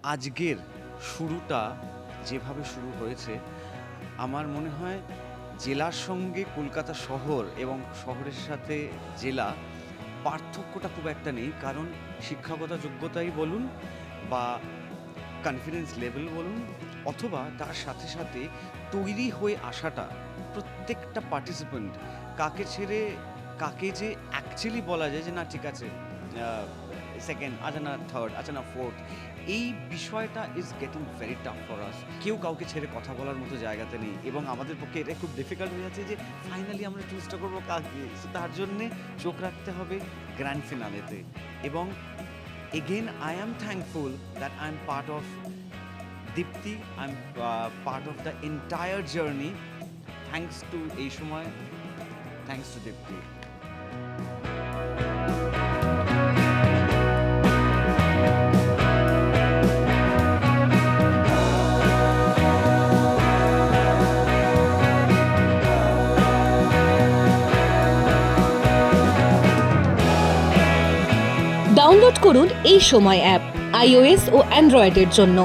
আজকের শুরুটা যেভাবে শুরু হয়েছে, আমার মনে হয় জেলার সঙ্গে কলকাতা শহর এবং শহরের সাথে জেলা পার্থক্যটা খুব একটা নেই। কারণ শিক্ষাগত যোগ্যতাই বলুন বা কনফিডেন্স লেভেল বলুন, অথবা তার সাথে সাথে তৈরি হয়ে আসাটা প্রত্যেকটা পার্টিসিপেন্ট কাকে ছেড়ে কাকে যে অ্যাকচুয়ালি বলা যায় যে না ঠিক আছে সেকেন্ড, আচ্ছা না থার্ড, আচ্ছা না ফোর্থ, এই বিষয়টা is getting very tough for us. কেউ কাউকে ছেড়ে কথা বলার মতো জায়গাতে নেই এবং আমাদের পক্ষে এটা খুব ডিফিকাল্ট হয়ে যাচ্ছে যে ফাইনালি আমরা চুজটা করবো কাকে। সো তার জন্যে চোখ রাখতে হবে গ্র্যান্ড ফিনালেতে। এবং again I am thankful that I'm part of Dipti, I'm part of the entire journey. Thanks to এই সময়, thanks to Dipti. ডাউনলোড করুন এই সময় অ্যাপ iOS ও অ্যান্ড্রয়েডের জন্য।